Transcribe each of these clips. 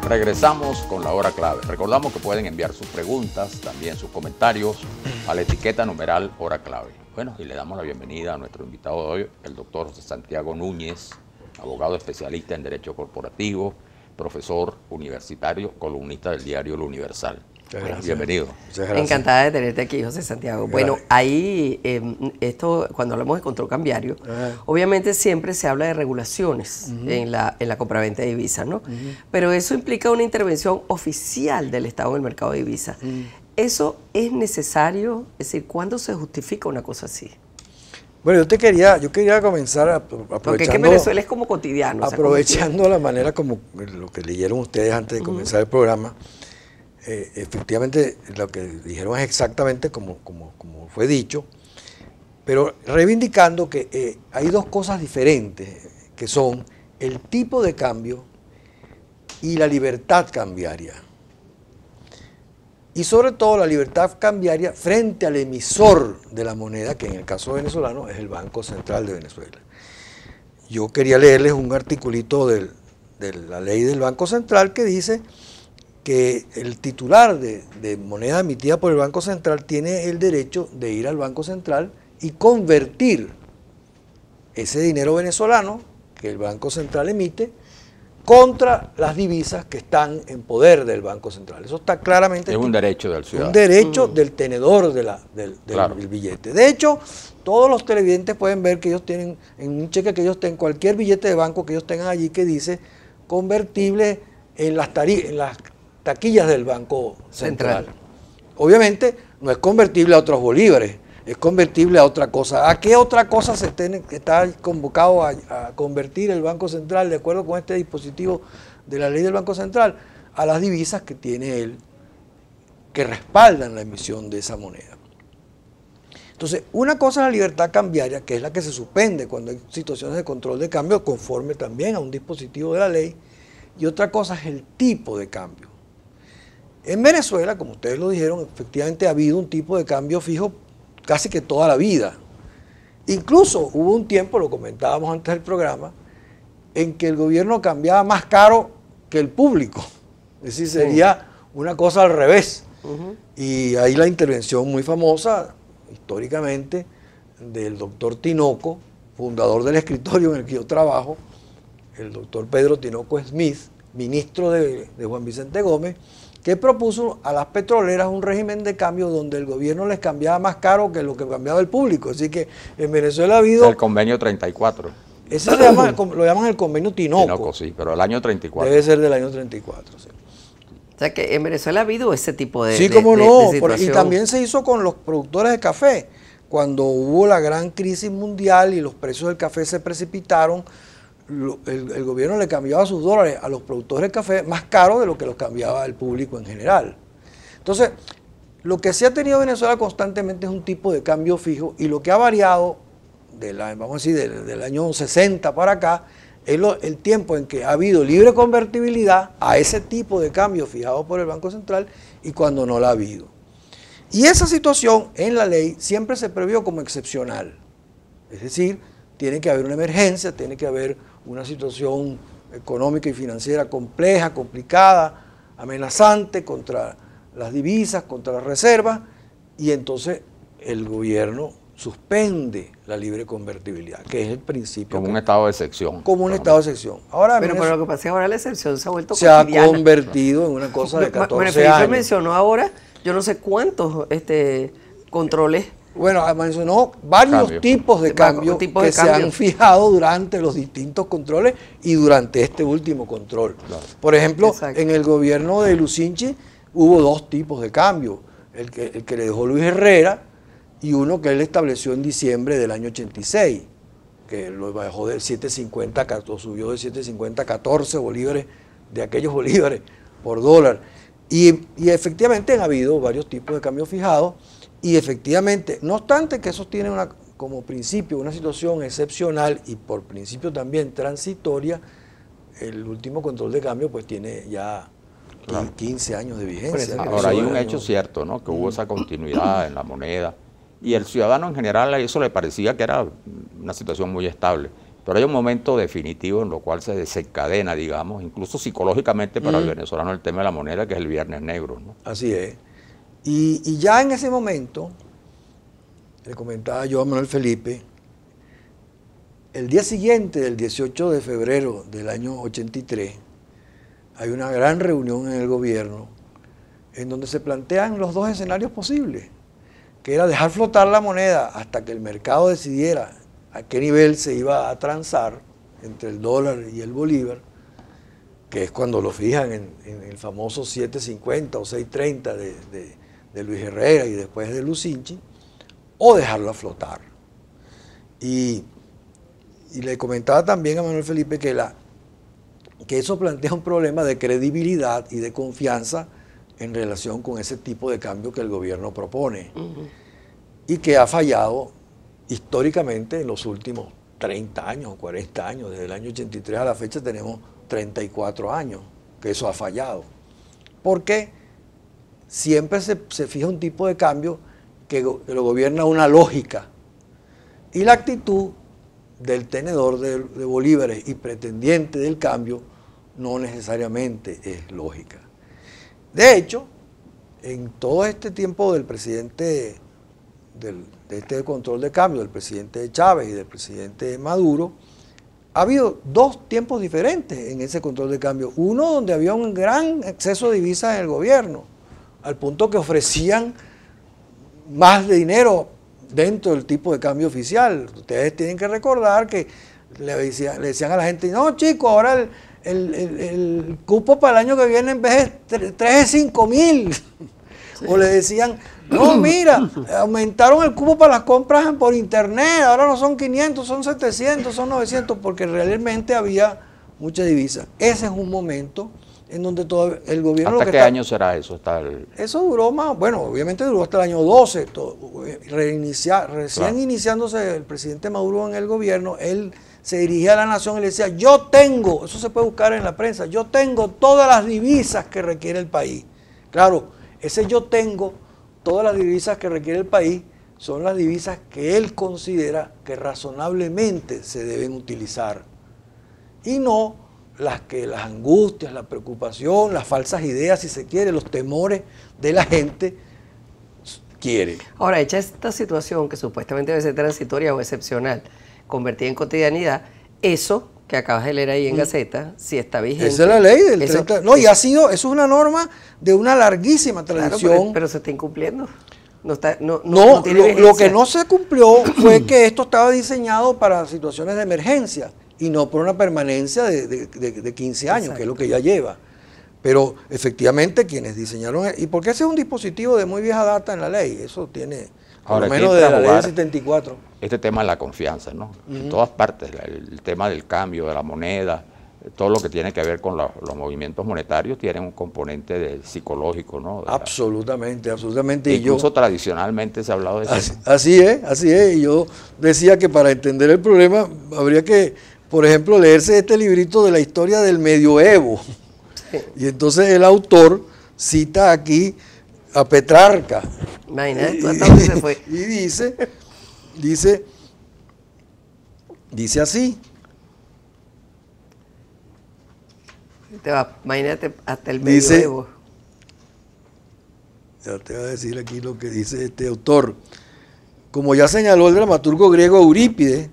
Regresamos con la hora clave. Recordamos que pueden enviar sus preguntas, también sus comentarios a la etiqueta numeral hora clave. Bueno, y le damos la bienvenida a nuestro invitado de hoy, el doctor Santiago Núñez, abogado especialista en Derecho Corporativo, profesor universitario, columnista del diario El Universal. Bueno, bienvenido. Encantada de tenerte aquí, José Santiago. Bueno, ahí, esto, cuando hablamos de control cambiario, obviamente siempre se habla de regulaciones en la compraventa de divisas, ¿no? Pero eso implica una intervención oficial del Estado en el mercado de divisas. ¿Eso es necesario? Es decir, ¿cuándo se justifica una cosa así? Bueno, yo quería comenzar aprovechando... Porque es que Venezuela es como cotidiano. Aprovechando, o sea, la manera como lo que leyeron ustedes antes de comenzar el programa. Efectivamente, lo que dijeron es exactamente como fue dicho, pero reivindicando que hay dos cosas diferentes, que son el tipo de cambio y la libertad cambiaria. Y sobre todo la libertad cambiaria frente al emisor de la moneda, que en el caso venezolano es el Banco Central de Venezuela. Yo quería leerles un articulito de la ley del Banco Central que dice que el titular de moneda emitida por el Banco Central tiene el derecho de ir al Banco Central y convertir ese dinero venezolano que el Banco Central emite contra las divisas que están en poder del Banco Central. Eso está claramente... Es un derecho del ciudadano. Un derecho del tenedor del billete. De hecho, todos los televidentes pueden ver que ellos tienen, en un cheque que ellos tengan, cualquier billete de banco que ellos tengan allí que dice convertible en las taquillas del Banco Central. Obviamente no es convertible a otros bolívares, es convertible a otra cosa. ¿A qué otra cosa está convocado a convertir el Banco Central de acuerdo con este dispositivo de la ley del Banco Central? A las divisas que tiene él, que respaldan la emisión de esa moneda. Entonces, una cosa es la libertad cambiaria, que es la que se suspende cuando hay situaciones de control de cambio, conforme también a un dispositivo de la ley, y otra cosa es el tipo de cambio. En Venezuela, como ustedes lo dijeron, efectivamente ha habido un tipo de cambio fijo casi que toda la vida. Incluso hubo un tiempo, lo comentábamos antes del programa, en que el gobierno cambiaba más caro que el público. Es decir, sería una cosa al revés. Y ahí la intervención muy famosa, históricamente, del doctor Tinoco, fundador del escritorio en el que yo trabajo, el doctor Pedro Tinoco Smith, ministro de Juan Vicente Gómez, que propuso a las petroleras un régimen de cambio donde el gobierno les cambiaba más caro que lo que cambiaba el público. Así que en Venezuela ha habido... El convenio 34. Ese lo llaman el convenio Tinoco. Tinoco, sí, pero el año 34. Debe ser del año 34, sí. O sea que en Venezuela ha habido ese tipo de Sí, cómo no. Y también se hizo con los productores de café. Cuando hubo la gran crisis mundial y los precios del café se precipitaron, el gobierno le cambiaba sus dólares a los productores de café más caros de lo que los cambiaba el público en general. Entonces, lo que sí ha tenido Venezuela constantemente es un tipo de cambio fijo, y lo que ha variado, vamos a decir, del año 60 para acá, es el tiempo en que ha habido libre convertibilidad a ese tipo de cambio fijado por el Banco Central y cuando no la ha habido. Y esa situación en la ley siempre se previó como excepcional. Es decir, tiene que haber una emergencia, tiene que haber una situación económica y financiera compleja, complicada, amenazante contra las divisas, contra las reservas, y entonces el gobierno suspende la libre convertibilidad, que es el principio. Como un estado de excepción. Como un estado de excepción. Ahora, pero lo que pasa es que ahora la excepción se ha vuelto cotidiana. Se ha convertido en una cosa de 14 años. Mencionó ahora, yo no sé cuántos controles. Bueno, mencionó varios tipos de cambio que se han fijado durante los distintos controles y durante este último control. Claro. Por ejemplo, en el gobierno de Lucinchi hubo dos tipos de cambio. El que le dejó Luis Herrera y uno que él estableció en diciembre del año 86, que lo bajó del 7.50, lo subió de 7.50 a 14 bolívares, de aquellos bolívares por dólar. Y efectivamente han habido varios tipos de cambio fijados. Y efectivamente, no obstante que esos tienen como principio una situación excepcional y por principio también transitoria, el último control de cambio pues tiene ya 15 años de vigencia. Ahora hay un hecho cierto, ¿no? Que hubo esa continuidad en la moneda y el ciudadano en general a eso le parecía que era una situación muy estable. Pero hay un momento definitivo en lo cual se desencadena, digamos, incluso psicológicamente para el venezolano el tema de la moneda, que es el Viernes Negro, ¿no? Así es. Y ya en ese momento, le comentaba yo a Manuel Felipe, el día siguiente, del 18 de febrero del año 83, hay una gran reunión en el gobierno en donde se plantean los dos escenarios posibles, que era dejar flotar la moneda hasta que el mercado decidiera a qué nivel se iba a transar entre el dólar y el bolívar, que es cuando lo fijan en el famoso 7.50 o 6.30 de Luis Herrera y después de Lucinchi, o dejarlo flotar. Y le comentaba también a Manuel Felipe que eso plantea un problema de credibilidad y de confianza en relación con ese tipo de cambio que el gobierno propone, y que ha fallado históricamente en los últimos 30 años o 40 años. Desde el año 83 a la fecha tenemos 34 años que eso ha fallado, porque siempre se fija un tipo de cambio que lo gobierna una lógica, y la actitud del tenedor de bolívares y pretendiente del cambio no necesariamente es lógica. De hecho, en todo este tiempo del presidente, de este control de cambio, del presidente Chávez y del presidente Maduro, ha habido dos tiempos diferentes en ese control de cambio. Uno donde había un gran exceso de divisas en el gobierno, al punto que ofrecían más de dinero dentro del tipo de cambio oficial. Ustedes tienen que recordar que le decían a la gente, no chicos, ahora el cupo para el año que viene en vez de 3 es 5.000. Sí. O le decían, no, mira, aumentaron el cupo para las compras por internet, ahora no son 500, son 700, son 900, porque realmente había mucha divisa. Ese es un momento en donde todo el gobierno... ¿Hasta qué año será eso? Eso duró más, bueno, obviamente duró hasta el año 12, recién iniciándose el presidente Maduro en el gobierno, él se dirigía a la nación y le decía, yo tengo, eso se puede buscar en la prensa, yo tengo todas las divisas que requiere el país. Claro, ese yo tengo todas las divisas que requiere el país son las divisas que él considera que razonablemente se deben utilizar, y no las angustias, la preocupación, las falsas ideas, si se quiere, los temores de la gente quiere. Ahora, hecha esta situación que supuestamente debe ser transitoria o excepcional, convertida en cotidianidad, eso que acabas de leer ahí en Gaceta, si está vigente. Esa es la ley del 30. No, y eso es una norma de una larguísima tradición. Claro, pero se está incumpliendo. No, lo que no se cumplió fue que esto estaba diseñado para situaciones de emergencia y no por una permanencia de 15 años, exacto, que es lo que ya lleva. Pero efectivamente quienes diseñaron, y porque ese es un dispositivo de muy vieja data en la ley, eso tiene por lo menos de la ley del 74. Este tema de la confianza, ¿no? En todas partes, el tema del cambio, de la moneda, todo lo que tiene que ver con los movimientos monetarios tiene un componente psicológico, ¿no? Absolutamente, absolutamente. Incluso tradicionalmente se ha hablado de eso. Así es. Y yo decía que para entender el problema habría que, por ejemplo, leerse este librito de la historia del medioevo. Sí. Y entonces el autor cita aquí a Petrarca. Imagínate, ¿hasta dónde se fue? Y dice así. Imagínate hasta el medioevo. Ya te voy a decir aquí lo que dice este autor. Como ya señaló el dramaturgo griego Eurípides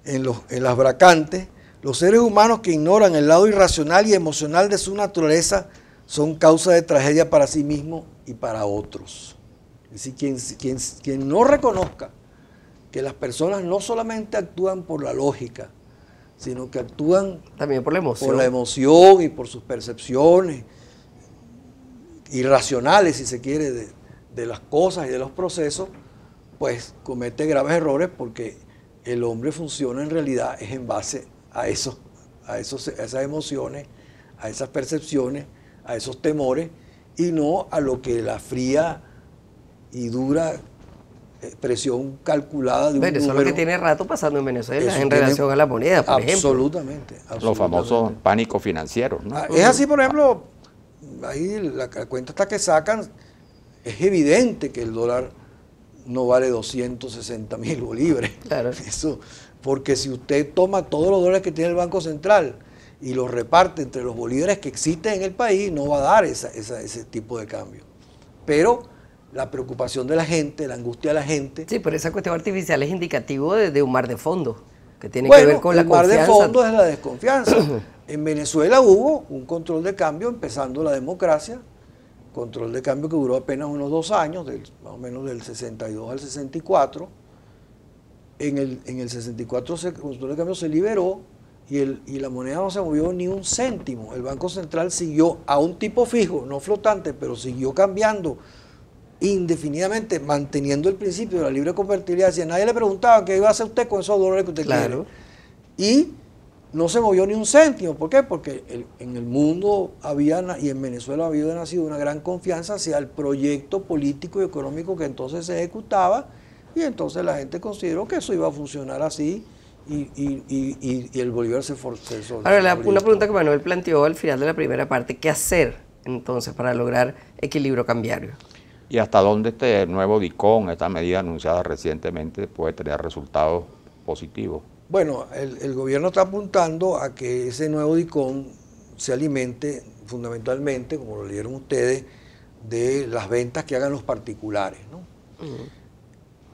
en las Bracantes, los seres humanos que ignoran el lado irracional y emocional de su naturaleza son causa de tragedia para sí mismos y para otros. Es decir, quien no reconozca que las personas no solamente actúan por la lógica, sino que actúan también por la emoción y por sus percepciones irracionales, si se quiere, de las cosas y de los procesos, pues comete graves errores, porque el hombre funciona en realidad es en base a esas emociones, a esas percepciones, a esos temores, y no a lo que la fría y dura presión calculada de un número. Eso es lo que tiene rato pasando en Venezuela en relación a la moneda, por ejemplo. Absolutamente. Los famosos pánicos financieros, ¿no? Es así, por ejemplo, ahí la cuenta hasta que sacan, es evidente que el dólar no vale 260.000 bolívares. Claro. Eso, porque si usted toma todos los dólares que tiene el Banco Central y los reparte entre los bolívares que existen en el país, no va a dar ese tipo de cambio. Pero la preocupación de la gente, la angustia de la gente... Sí, pero esa cuestión artificial es indicativo de un mar de fondo, que tiene que ver con la confianza. El mar de fondo es la desconfianza. En Venezuela hubo un control de cambio empezando la democracia, control de cambio que duró apenas unos 2 años, más o menos del 62 al 64. En el 64 el control de cambio se liberó y la moneda no se movió ni un céntimo. El Banco Central siguió a un tipo fijo, no flotante, pero siguió cambiando indefinidamente, manteniendo el principio de la libre convertibilidad. Si a nadie le preguntaba qué iba a hacer usted con esos dólares que usted quiere. Y no se movió ni un céntimo. ¿Por qué? Porque en el mundo y en Venezuela había nacido una gran confianza hacia el proyecto político y económico que entonces se ejecutaba, y entonces la gente consideró que eso iba a funcionar así y el Bolívar se fortalececió. Ahora, una pregunta que Manuel planteó al final de la primera parte: ¿qué hacer entonces para lograr equilibrio cambiario? ¿Y hasta dónde este nuevo DICON, esta medida anunciada recientemente, puede tener resultados positivos? Bueno, el gobierno está apuntando a que ese nuevo DICON se alimente fundamentalmente, como lo leyeron ustedes, de las ventas que hagan los particulares, ¿no?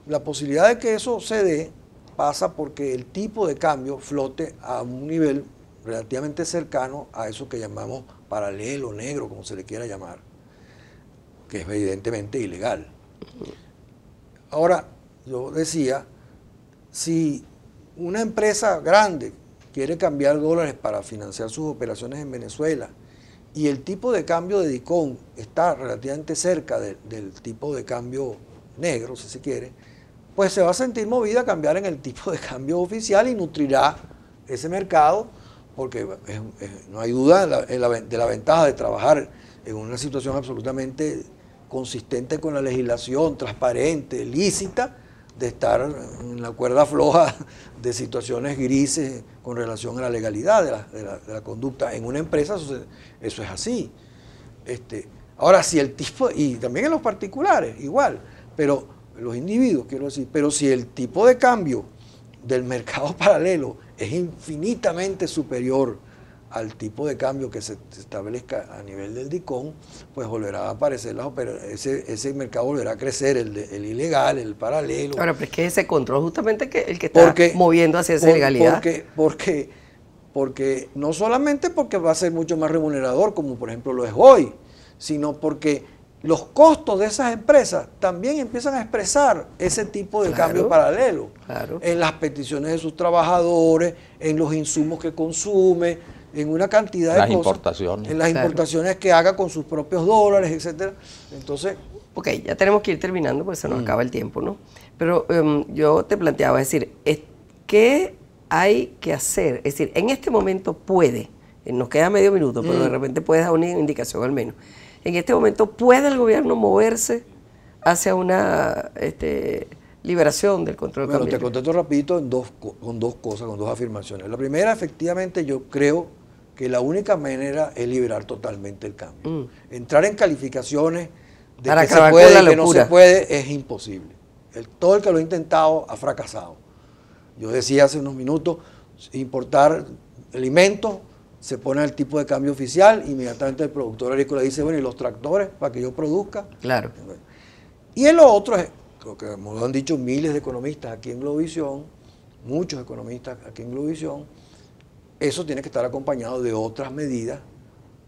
La posibilidad de que eso se dé pasa porque el tipo de cambio flote a un nivel relativamente cercano a eso que llamamos paralelo, negro, como se le quiera llamar, que es evidentemente ilegal. Ahora, yo decía, si una empresa grande quiere cambiar dólares para financiar sus operaciones en Venezuela y el tipo de cambio de DICON está relativamente cerca del tipo de cambio negro, si se quiere, pues se va a sentir movida a cambiar en el tipo de cambio oficial y nutrirá ese mercado, porque no hay duda de la ventaja de trabajar en una situación absolutamente consistente con la legislación, transparente, lícita, de estar en la cuerda floja de situaciones grises con relación a la legalidad de la conducta. En una empresa eso es así. Ahora, si el tipo, y también en los particulares, igual, pero los individuos, quiero decir, pero si el tipo de cambio del mercado paralelo es infinitamente superior al tipo de cambio que se establezca a nivel del DICON, pues volverá a aparecer ese mercado volverá a crecer, el ilegal, el paralelo. Ahora, pero es que ese control justamente el que está moviendo hacia esa ilegalidad. Porque no solamente porque va a ser mucho más remunerador, como por ejemplo lo es hoy, sino porque los costos de esas empresas también empiezan a expresar ese tipo de cambio paralelo. En las peticiones de sus trabajadores, en los insumos que consume, en una cantidad de cosas. Importaciones. En las importaciones que haga con sus propios dólares, etcétera. Entonces... Ok, ya tenemos que ir terminando porque se nos acaba el tiempo, ¿no? Pero yo te planteaba, es decir, ¿qué hay que hacer? Es decir, en este momento nos queda medio minuto, pero de repente puedes dar una indicación al menos. En este momento, ¿puede el gobierno moverse hacia una liberación del control cambiario? Bueno, te contesto rapidito con dos cosas, con dos afirmaciones. La primera, efectivamente, yo creo que la única manera es liberar totalmente el cambio. Entrar en calificaciones de que se puede y que no se puede es imposible. Todo el que lo ha intentado ha fracasado. Yo decía hace unos minutos, importar alimentos, se pone el tipo de cambio oficial, inmediatamente el productor agrícola dice, bueno, ¿y los tractores para que yo produzca? Claro. Y en lo otro es, lo que lo han dicho miles de economistas aquí en Globovisión, muchos economistas aquí en Globovisión, eso tiene que estar acompañado de otras medidas.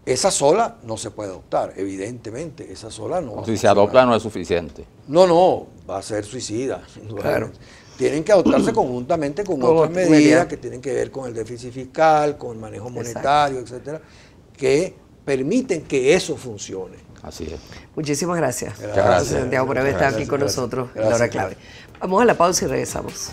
Esa sola no se puede adoptar, evidentemente, esa sola no. Si se adopta no es suficiente. No, va a ser suicida. Claro. Tienen que adoptarse conjuntamente con otras medidas que tienen que ver con el déficit fiscal, con el manejo monetario, etcétera, que permiten que eso funcione. Así es. Muchísimas gracias. Gracias. Santiago, por haber estado aquí con nosotros en La Hora Clave. Vamos a la pausa y regresamos.